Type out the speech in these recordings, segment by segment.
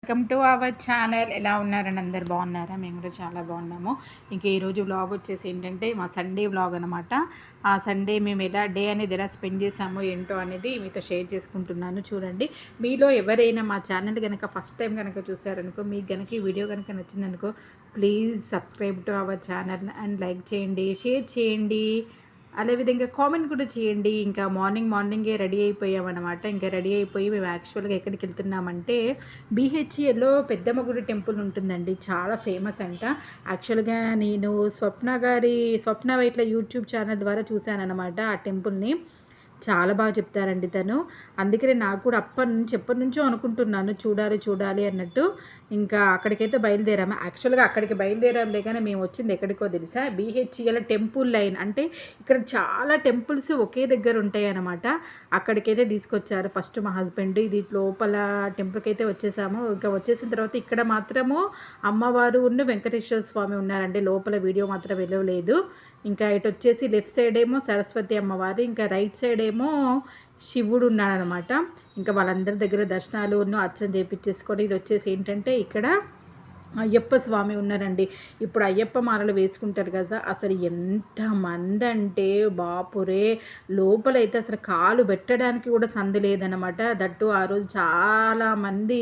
Welcome to our channel. ఎలా ఉన్నారని అందరు బాగున్నారా? మేము కూడా చాలా బాగున్నాము. ఇంకా ఈరోజు వ్లాగ్ వచ్చేసి ఏంటంటే మా సండే వ్లాగ్ అనమాట. ఆ సండే మేము డే అనేది ఎలా స్పెండ్ చేసామో ఏంటో అనేది మీతో షేర్ చేసుకుంటున్నాను. చూడండి, మీలో ఎవరైనా మా ఛానల్ కనుక ఫస్ట్ టైం కనుక చూసారనుకో, మీకు కనుక ఈ వీడియో కనుక నచ్చిందనుకో, please subscribe to our channel and like చేయండి, షేర్ చేయండి, అదేవిధంగా కామెంట్ కూడా చేయండి. ఇంకా మార్నింగే రెడీ అయిపోయామన్నమాట. ఇంకా రెడీ అయిపోయి మేము యాక్చువల్గా ఎక్కడికి వెళ్తున్నామంటే బీహెచ్ఈలో పెద్దమ్మ గుడి టెంపుల్ ఉంటుందండి, చాలా ఫేమస్ అంట. యాక్చువల్గా నేను స్వప్న వైట్ల యూట్యూబ్ ఛానల్ ద్వారా చూశాను అనమాట ఆ టెంపుల్ని. చాలా బాగా చెప్తారండి తను. అందుకనే నాకు కూడా ఎప్పటి నుంచో అనుకుంటున్నాను చూడాలి అన్నట్టు. ఇంకా అక్కడికైతే బయలుదేరాము. యాక్చువల్గా అక్కడికి బయలుదేరాంలే, కానీ మేము వచ్చింది ఎక్కడికో తెలుసా, బీహెచ్ఈల టెంపుల్ లైన్. అంటే ఇక్కడ చాలా టెంపుల్స్ ఒకే దగ్గర ఉంటాయి అన్నమాట. అక్కడికైతే తీసుకొచ్చారు ఫస్ట్ మా హస్బెండ్. ఇది లోపల టెంపుల్కి అయితే వచ్చేసాము. ఇంకా వచ్చేసిన తర్వాత ఇక్కడ మాత్రము అమ్మవారు ఉన్న వెంకటేశ్వర స్వామి ఉన్నారండి. లోపల వీడియో మాత్రం వెళ్ళలేదు. ఇంకా ఇటు వచ్చేసి లెఫ్ట్ సైడ్ ఏమో సరస్వతి అమ్మవారు, ఇంకా రైట్ సైడ్ ఏమో శివుడు ఉన్నాడనమాట. ఇంకా వాళ్ళందరి దగ్గర దర్శనాలు అర్చన చేయించేసుకొని ఇది వచ్చేసి ఏంటంటే ఇక్కడ అయ్యప్ప స్వామి ఉన్నారండి. ఇప్పుడు అయ్యప్ప మాలలు వేసుకుంటారు కదా, అసలు ఎంతమంది అంటే బాపురే, లోపలైతే అసలు కాలు పెట్టడానికి కూడా సందు లేదనమాట. దట్టు ఆ రోజు చాలామంది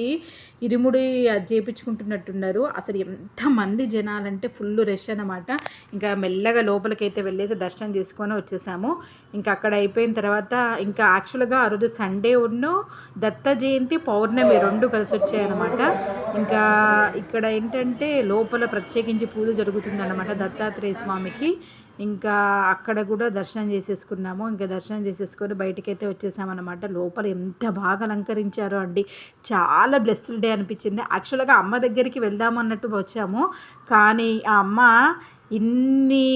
ఇరుముడి చేయించుకుంటున్నట్టున్నారు. అసలు ఎంతమంది జనాలంటే ఫుల్ రష్ అనమాట. ఇంకా మెల్లగా లోపలికైతే వెళ్ళేసి దర్శనం చేసుకొని వచ్చేసాము. ఇంకా అక్కడ అయిపోయిన తర్వాత ఇంకా యాక్చువల్గా ఆ రోజు సండే దత్త జయంతి పౌర్ణమి రెండు కలిసి వచ్చాయన్నమాట. ఇంకా ఇక్కడ ఏంటంటే లోపల ప్రత్యేకించి పూజ జరుగుతుందన్నమాట దత్తాత్రేయ స్వామికి. ఇంకా అక్కడ కూడా దర్శనం చేసేసుకున్నాము. ఇంకా దర్శనం చేసేసుకొని బయటకైతే వచ్చేసామన్నమాట. లోపల ఎంత బాగా అలంకరించారో అండి, చాలా బ్లెస్డ్ డే అనిపించింది. యాక్చువల్గా అమ్మ దగ్గరికి వెళ్దాము అన్నట్టు వచ్చాము, కానీ ఆ అమ్మ ఇన్ని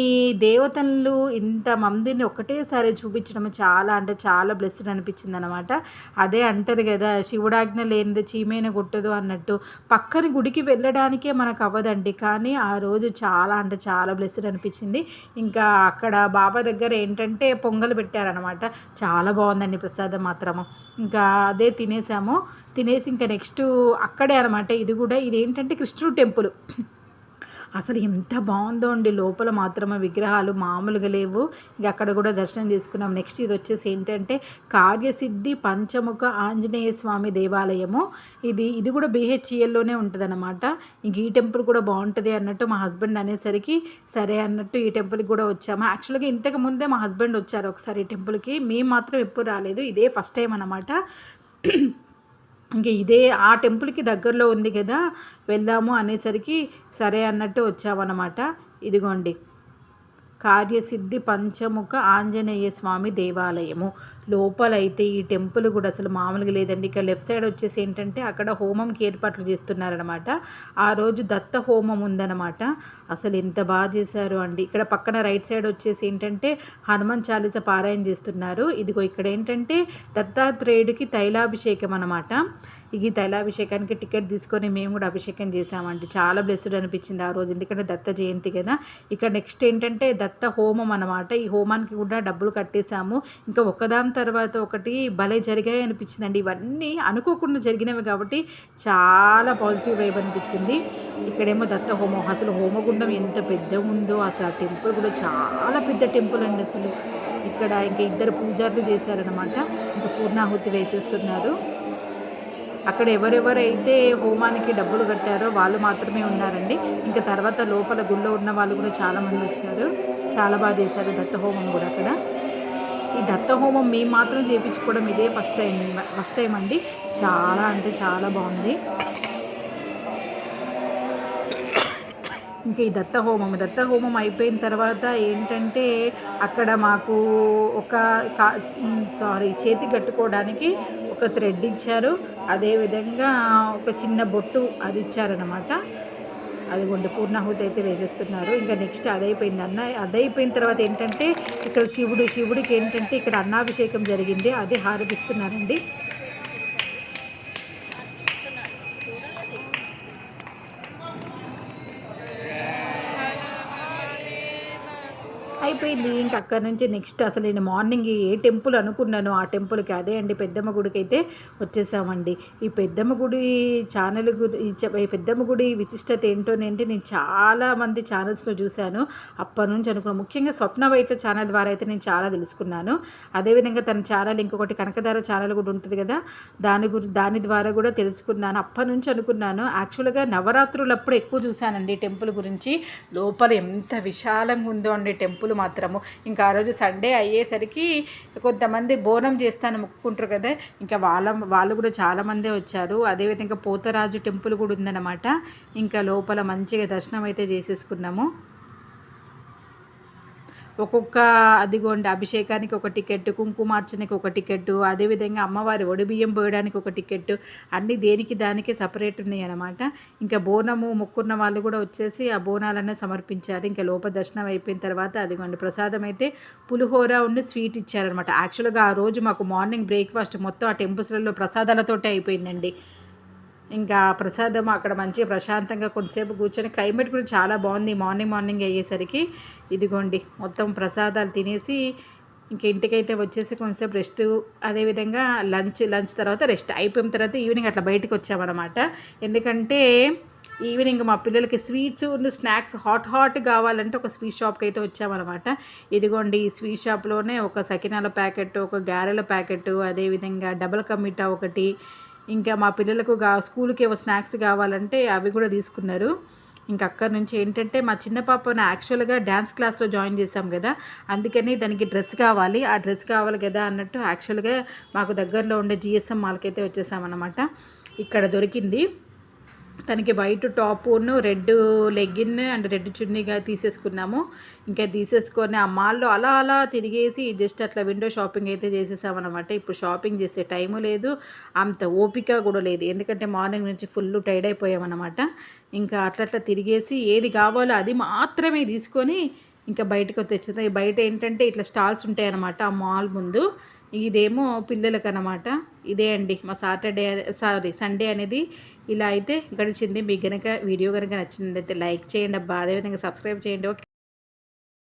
దేవతలు ఇంతమందిని ఒకటేసారి చూపించడం చాలా అంటే చాలా బ్లెస్డ్ అనిపించింది అనమాట. అదే అంటారు కదా, శివుడాజ్ఞ లేనిది చీమైన కొట్టదు అన్నట్టు. పక్కన గుడికి వెళ్ళడానికే మనకు అవ్వదండి, కానీ ఆ రోజు చాలా అంటే చాలా బ్లెస్డ్ అనిపించింది. ఇంకా అక్కడ బాబా దగ్గర ఏంటంటే పొంగల్ పెట్టారనమాట, చాలా బాగుందండి ప్రసాదం మాత్రము. ఇంకా అదే తినేసి ఇంకా నెక్స్ట్ అక్కడే అనమాట. ఇది ఏంటంటే కృష్ణుడు టెంపుల్. అసలు ఎంత బాగుందో అండి, లోపల మాత్రమే విగ్రహాలు మామూలుగా లేవు. ఇక అక్కడ కూడా దర్శనం చేసుకున్నాం. నెక్స్ట్ ఇది వచ్చేసి ఏంటంటే కార్యసిద్ధి పంచముఖ ఆంజనేయ స్వామి దేవాలయము. ఇది కూడా బీహెచ్ఈఎల్లోనే ఉంటుంది అనమాట. ఇంక ఈ టెంపుల్ కూడా బాగుంటుంది అన్నట్టు మా హస్బెండ్ అనేసరికి సరే అన్నట్టు ఈ టెంపుల్కి కూడా వచ్చాము. యాక్చువల్గా ఇంతకు ముందే మా హస్బెండ్ వచ్చారు ఒకసారి ఈ టెంపుల్కి, మేము మాత్రం ఎప్పుడు రాలేదు, ఇదే ఫస్ట్ టైం అనమాట. ఇంక ఇదే ఆ టెంపుల్కి దగ్గరలో ఉంది కదా, వెళ్దాము అనేసరికి సరే అన్నట్టు వచ్చామన్నమాట. ఇదిగోండి కార్యసిద్ధి పంచముఖ ఆంజనేయ స్వామి దేవాలయము. లోపలైతే ఈ టెంపుల్ కూడా అసలు మామూలుగా లేదండి. ఇక్కడ లెఫ్ట్ సైడ్ వచ్చేసి ఏంటంటే అక్కడ హోమంకి ఏర్పాట్లు చేస్తున్నారనమాట. ఆ రోజు దత్త హోమం ఉందన్నమాట. అసలు ఎంత బాగా చేశారు అండి. ఇక్కడ పక్కన రైట్ సైడ్ వచ్చేసి ఏంటంటే హనుమాన్ చాలీస పారాయణ చేస్తున్నారు. ఇదిగో ఇక్కడ ఏంటంటే దత్తాత్రేయుడికి తైలాభిషేకం అనమాట. ఈ తైలాభిషేకానికి టికెట్ తీసుకొని మేము కూడా అభిషేకం చేసామండి. చాలా బ్లెస్డ్ అనిపించింది ఆ రోజు, ఎందుకంటే దత్త జయంతి కదా. ఇక నెక్స్ట్ ఏంటంటే దత్త హోమం అనమాట. ఈ హోమానికి కూడా డబ్బులు కట్టేశాము. ఇంకా ఒకదాని తర్వాత ఒకటి భలే జరిగాయి అనిపించిందండి. ఇవన్నీ అనుకోకుండా జరిగినవి కాబట్టి చాలా పాజిటివ్ వైబ్ అనిపించింది. ఇక్కడేమో దత్త హోమం, అసలు హోమగుండం ఎంత పెద్ద ఉందో, అసలు ఆ టెంపుల్ కూడా చాలా పెద్ద టెంపుల్ అండి అసలు. ఇక్కడ ఇంకా ఇద్దరు పూజారులు చేశారనమాట. ఇంకా పూర్ణాహుతి వేసేస్తున్నారు. అక్కడ ఎవరెవరైతే హోమానికి డబ్బులు కట్టారో వాళ్ళు మాత్రమే ఉన్నారండి. ఇంకా తర్వాత లోపల గుళ్ళో ఉన్న వాళ్ళు కూడా చాలామంది వచ్చారు. చాలా బాగా చేశారు దత్త హోమం కూడా అక్కడ. ఈ దత్త హోమం మేము మాత్రం చేయించుకోవడం ఇదే ఫస్ట్ టైం అండి. చాలా అంటే చాలా బాగుంది. ఇంకా ఈ దత్త హోమం అయిపోయిన తర్వాత ఏంటంటే అక్కడ మాకు చేతి కట్టుకోవడానికి ఒక థ్రెడ్ ఇచ్చారు. అదేవిధంగా ఒక చిన్న బొట్టు అది ఇచ్చారనమాట. అదిగోండి పూర్ణాహుతి అయితే వేసేస్తున్నారు. ఇంకా నెక్స్ట్ అదైపోయిన తర్వాత ఏంటంటే ఇక్కడ శివుడికి ఏంటంటే ఇక్కడ అన్నాభిషేకం జరిగింది, అది హారతిస్తున్నారండి. అయిపోయిన అయిపోయింది. ఇంక అక్కడి నుంచి నెక్స్ట్ అసలు నేను మార్నింగ్ ఏ టెంపుల్ అనుకున్నానో ఆ టెంపుల్‌కి అదే అండి పెద్దమ్మ గుడికైతే వచ్చేసామండి. ఈ పెద్దమ్మ గుడి ఛానల్ ఈ పెద్దమ్మ గుడి విశిష్టత ఏంటోనంటే నేను చాలా మంది ఛానల్స్‌లో చూశాను. అప్పటినుంచి అనుకున్నాను. ముఖ్యంగా స్వప్న వైట్ల ఛానల్ ద్వారా అయితే నేను చాలా తెలుసుకున్నాను. అదేవిధంగా తన ఛానల్ ఇంకొకటి కనకధార ఛానల్ కూడా ఉంటుంది కదా! దాని ద్వారా కూడా తెలుసుకున్నాను. అప్పటినుంచి అనుకున్నాను. యాక్చువల్‌గా నవరాత్రులప్పుడు ఎక్కువ చూశానండి టెంపుల్ గురించి. లోపల ఎంత విశాలంగా ఉందో అండి టెంపుల్ మాత్రము. ఇంకా ఆ రోజు సండే అయ్యేసరికి కొంతమంది బోనం చేస్తాను మొక్కుకుంటారు కదా! ఇంకా వాళ్ళు కూడా చాలామందే వచ్చారు. అదేవిధంగా పోతరాజు టెంపుల్ కూడా ఉందన్నమాట. ఇంకా లోపల మంచిగా దర్శనం అయితే చేసేసుకున్నాము. ఒక్కొక్క అదిగోండి అభిషేకానికి ఒక టికెట్, కుంకుమార్చనకి ఒక టికెట్, అదేవిధంగా అమ్మవారి ఒడిబియ్యం పోయడానికి ఒక టికెట్, అన్నీ దేనికి దానికే సపరేట్ ఉన్నాయన్నమాట. ఇంకా బోనము మొక్కున్న వాళ్ళు కూడా వచ్చేసి ఆ బోనాలన్నీ సమర్పించారు. ఇంకా లోపల దర్శనం అయిపోయిన తర్వాత అదిగోండి ప్రసాదం అయితే పులిహోర ఉండి స్వీట్ ఇచ్చారనమాట. యాక్చువల్గా ఆ రోజు మాకు మార్నింగ్ బ్రేక్ఫాస్ట్ మొత్తం ఆ టెంపుల్స్లలో ప్రసాదాలతోటే అయిపోయిందండి. ఇంకా ప్రసాదం అక్కడ మంచిగా ప్రశాంతంగా కొంతసేపు కూర్చొని క్లైమేట్ కూడా చాలా బాగుంది మార్నింగ్ అయ్యేసరికి. ఇదిగోండి మొత్తం ప్రసాదాలు తినేసి ఇంక ఇంటికైతే వచ్చేసి కొంచెంసేపు రెస్ట్, అదేవిధంగా లంచ్ తర్వాత రెస్ట్ అయిపోయిన తర్వాత ఈవినింగ్ అట్లా బయటకు వచ్చామన్నమాట. ఎందుకంటే ఈవినింగ్ మా పిల్లలకి స్వీట్స్ స్నాక్స్ హాట్ కావాలంటే ఒక స్వీట్ షాప్కి అయితే వచ్చామన్నమాట. ఇదిగోండి ఈ స్వీట్ షాప్లోనే ఒక సకినాల ప్యాకెట్, ఒక గారెల ప్యాకెట్, అదేవిధంగా డబల్ కా మీఠా ఒకటి, ఇంకా మా పిల్లలకు స్కూల్కి ఏవో స్నాక్స్ కావాలంటే అవి కూడా తీసుకున్నారు. ఇంకా అక్కడి నుంచి ఏంటంటే మా చిన్న పాపను యాక్చువల్గా డ్యాన్స్ క్లాస్లో జాయిన్ చేశాం కదా, అందుకని దానికి డ్రెస్ కావాలి, ఆ డ్రెస్ కావాలి కదా అన్నట్టు యాక్చువల్గా మాకు దగ్గరలో ఉండే జిఎస్ఎం మాల్కి అయితే వచ్చేసామన్నమాట. ఇక్కడ దొరికింది. తనకి వైట్ టాపును, రెడ్ లెగ్గిన్ అండ్ రెడ్ చున్నీగా తీసేసుకున్నాము. ఇంకా తీసేసుకొని ఆ మాల్లో అలా తిరిగేసి జస్ట్ అట్లా విండో షాపింగ్ అయితే చేసేసామన్నమాట. ఇప్పుడు షాపింగ్ చేసే టైము లేదు, అంత ఓపిక కూడా లేదు. ఎందుకంటే మార్నింగ్ నుంచి ఫుల్ టైర్డ్ అయిపోయామన్నమాట. ఇంకా అట్లా తిరిగేసి ఏది కావాలో అది మాత్రమే తీసుకొని ఇంకా బయటకు తెచ్చుతాం. బయట ఏంటంటే ఇట్లా స్టాల్స్ ఉంటాయన్నమాట ఆ మాల్ ముందు. ఇదేమో పిల్లలకు అనమాట. ఇదే అండి మా సండే అనేది ఇలా అయితే గడిచింది. మీకు కనుక వీడియో కనుక నచ్చినట్లయితే లైక్ చేయండి అబ్బా, అదేవిధంగా సబ్స్క్రైబ్ చేయండి. ఓకే.